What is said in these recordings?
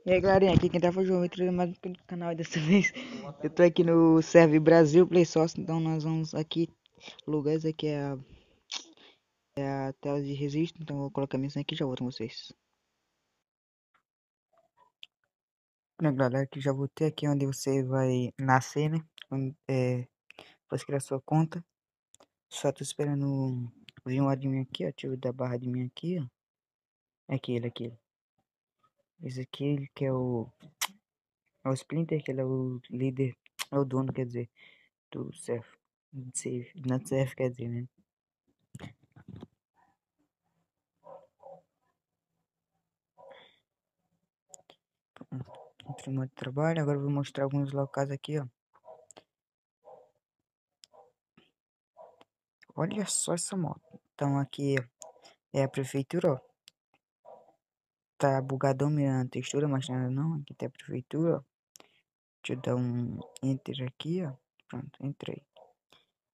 E aí, galerinha, aqui quem tá foi o João, entrando mais no canal e dessa vez eu tô aqui no Serve Brasil Play Source, então nós vamos aqui, lugares aqui é a tela de registro, então eu vou colocar a missão aqui e já volto com vocês. Pronto, galera, aqui já voltei aqui onde você vai nascer, né, depois criar sua conta, só tô esperando vir um admin aqui, ó, deixa eu dar a barra de mim aqui, ó, aquele, esse aqui ele que é o Splinter, que ele é o líder, é o dono, quer dizer, do Serve, não Serve, quer dizer, né. Entrei no modo de trabalho, agora eu vou mostrar alguns locais aqui, ó. Olha só essa moto. Então aqui é a prefeitura, ó. Tá bugadão minha textura, mas nada não. Aqui tá a prefeitura, ó. Deixa eu dar um enter aqui, ó. Pronto, entrei.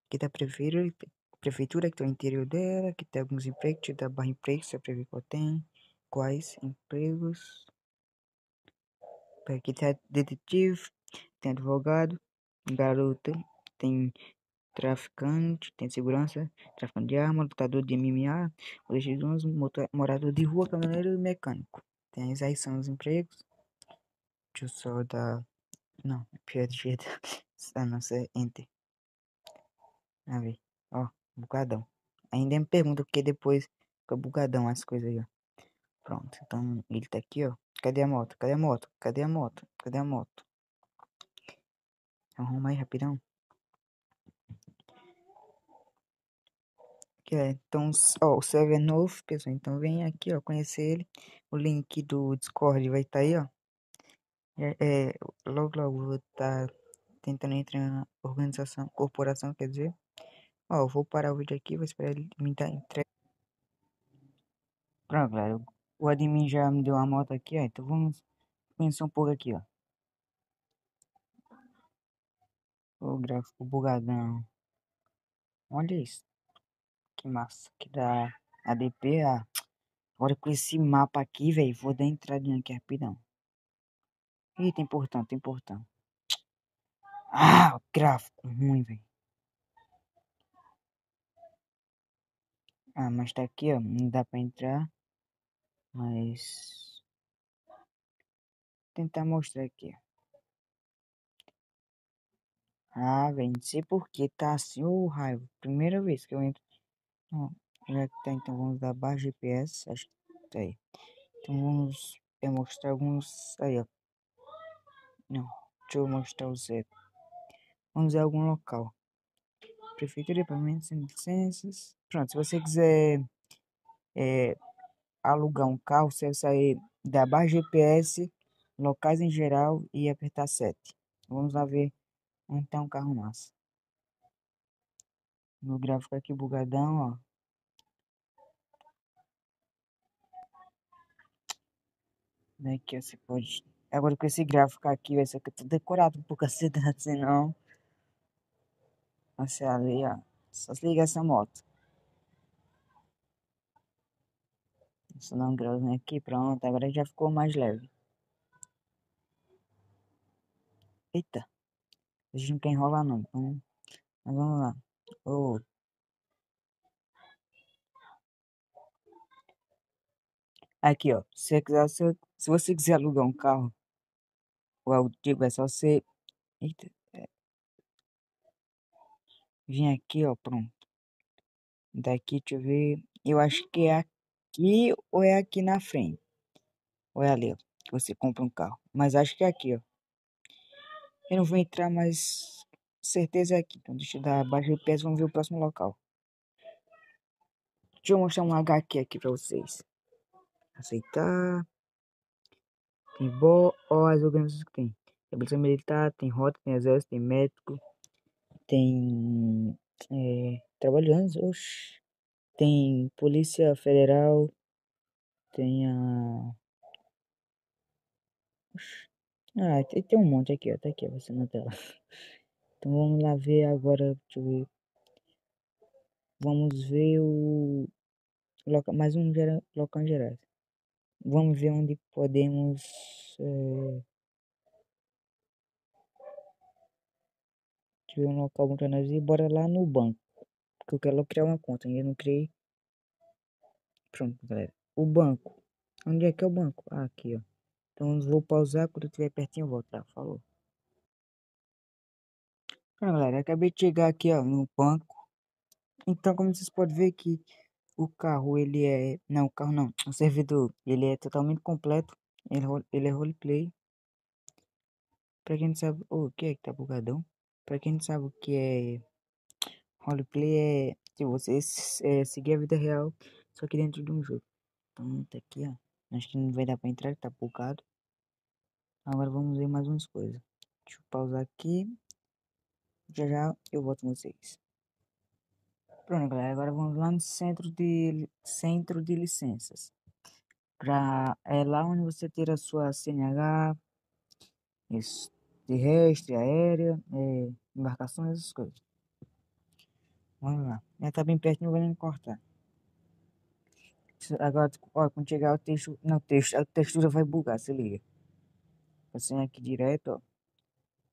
Aqui tá a prefeitura que tá o interior dela. Aqui tem alguns empregos, deixa eu dar barra empregos, só pra ver qual tem. Quais empregos. Aqui tá detetive, tem advogado, garoto, tem traficante, tem segurança, traficante de arma, lutador de MMA, legionais, morador de rua, caminhoneiro e mecânico. Tem aí são os empregos. Deixa eu só dar. Não, pior de jeito. Ah, não sei, enter. A ver. Ó, bugadão. Ainda me pergunta porque depois fica bugadão as coisas aí, ó. Pronto, então ele tá aqui, ó. Cadê a moto? Cadê a moto? Cadê a moto? Cadê a moto? Arruma aí rapidão. Então, ó, o server é novo, pessoal. Então vem aqui, ó, conhecer ele. O link do Discord vai estar aí, ó. Logo eu vou estar tentando entrar na organização, corporação, quer dizer. Ó, eu vou parar o vídeo aqui, vou esperar ele me dar entrega. Pronto, galera. O admin já me deu uma moto aqui, ó. Então vamos pensar um pouco aqui, ó. O gráfico bugadão. Olha isso. Que massa. Que dá ADP, ah. Agora com esse mapa aqui, velho. Vou dar entradinha aqui rapidão. Eita, importante, importante. Ah, gráfico ruim, velho. Ah, mas tá aqui, ó. Não dá pra entrar. Mas. Tentar mostrar aqui, ó. Ah, velho. Não sei por que tá assim, ô raiva. Primeira vez que eu entro. Ó, já que tá, então vamos dar barra GPS. Acho que tá aí. Então vamos mostrar alguns. Aí, ó. Não. Deixa eu mostrar o zero. Vamos ver algum local. Prefeitura, equipamentos sem licenças. Pronto, se você quiser é, alugar um carro, você vai sair da barra GPS, locais em geral e apertar 7. Vamos lá ver onde tá um carro massa. No gráfico aqui bugadão, ó. Daqui você pode. Agora com esse gráfico aqui, vai ser que tudo decorado por cacete, senão. Você ali, ó. Só se ligar essa moto. Isso não grau aqui, pronto. Agora já ficou mais leve. Eita, a gente não quer enrolar não. Então, mas vamos lá. Oh, aqui, ó. Se você quiser alugar um carro, ou algo do tipo, é só você. Eita, vim aqui, ó, pronto. Daqui, deixa eu ver. Eu acho que é aqui ou é aqui na frente. Ou é ali, ó. Que você compra um carro. Mas acho que é aqui, ó. Eu não vou entrar, mas certeza é aqui. Então deixa eu dar abaixo do peso, vamos ver o próximo local. Deixa eu mostrar um HQ aqui pra vocês. Aceitar. Tem ó, as organizações que tem. Tem polícia militar, tem rota, tem exército, tem médico, tem trabalhando, oxe. Tem polícia federal, tem a. Oxe. Ah, tem um monte aqui, ó. Tá aqui, ó, você na tela. Então vamos lá ver agora. Deixa eu ver. Vamos ver o. Mais um local em geral. Vamos ver onde podemos. tiver um local bom pra nós ir, bora lá no banco. Porque eu quero logo criar uma conta, ainda não criei. Pronto, galera. O banco. Onde é que é o banco? Ah, aqui, ó. Então vou pausar, quando eu estiver pertinho eu volto, tá? Falou. Pronto, galera, acabei de chegar aqui, ó, no banco. Então, como vocês podem ver que o carro, ele é... Não, o carro não. O servidor, ele é totalmente completo. Ele é roleplay. Pra quem não sabe... Oh, o que é que tá bugadão? Pra quem não sabe o que é roleplay, é... Se você seguir a vida real, só que dentro de um jogo. Então, tá aqui, ó. Acho que não vai dar pra entrar, que tá bugado. Agora vamos ver mais umas coisas. Deixa eu pausar aqui. Já já eu volto com vocês. Pronto, galera. Agora vamos lá no centro de licenças. É lá onde você tira a sua CNH, isso, terrestre, aérea, embarcações, essas coisas. Vamos lá. Já tá bem perto, não vou nem cortar. Agora, ó, quando chegar o texto, não, texto, a textura vai bugar, se liga. Assim aqui direto, ó.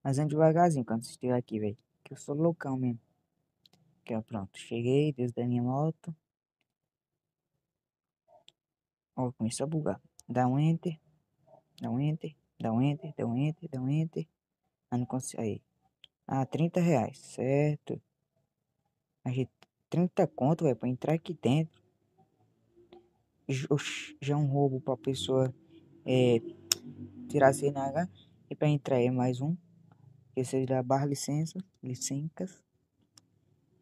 Mas ande devagarzinho quando você estiver aqui, velho. Que eu sou loucão mesmo. Aqui, ó, pronto. Cheguei desde a minha moto. Ó, começou a bugar. Dá um enter, dá um enter, dá um enter, dá um enter, dá um enter. Ah, não consigo. Aí. Ah, R$ 30, certo. A gente, 30 conto, velho, pra entrar aqui dentro. Oxi, já é um roubo pra pessoa tirar a CNH. E pra entrar é mais um. Que seja barra licença. Licencas.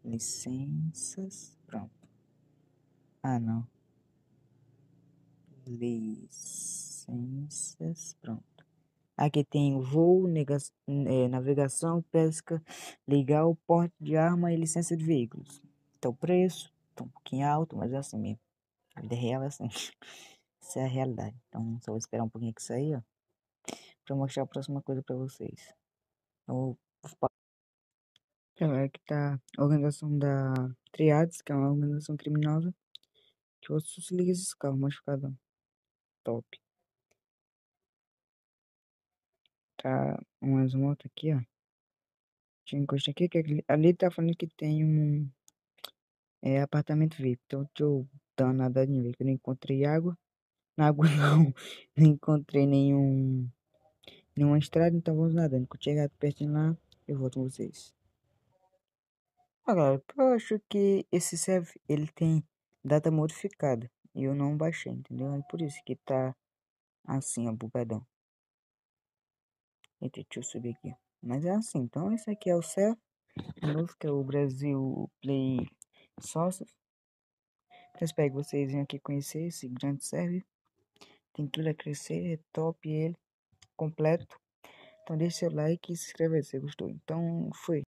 Licenças. Pronto. Ah, não. Licenças. Pronto. Aqui tem voo, navegação, pesca, legal, porte de arma e licença de veículos. Então, o preço, tá um pouquinho alto, mas é assim mesmo. A vida real é assim. Essa é a realidade. Então, só vou esperar um pouquinho que sair, ó, pra mostrar a próxima coisa pra vocês. Então, é que tá a organização da Triades, que é uma organização criminosa, que você se liga esses carros modificados. Top. Tá umas motos aqui, ó. Deixa eu encostar aqui, que ali tá falando que tem um apartamento VIP. Então, deixa eu dar uma nadadinha, ver que eu não encontrei água. Na água não, não encontrei nenhuma estrada, então vamos nadando. Quando chegar pertinho lá, eu volto com vocês. Agora, eu acho que esse serve, ele tem data modificada. E eu não baixei, entendeu? É por isso que tá assim, ó, bugadão. Eita, deixa eu subir aqui. Mas é assim, então esse aqui é o serve novo, que é o Brasil Play Sócios. Então espero que vocês venham aqui conhecer esse grande serve. Tem tudo a crescer, é top ele, completo. Então deixa seu like e se inscreve se você gostou. Então, fui.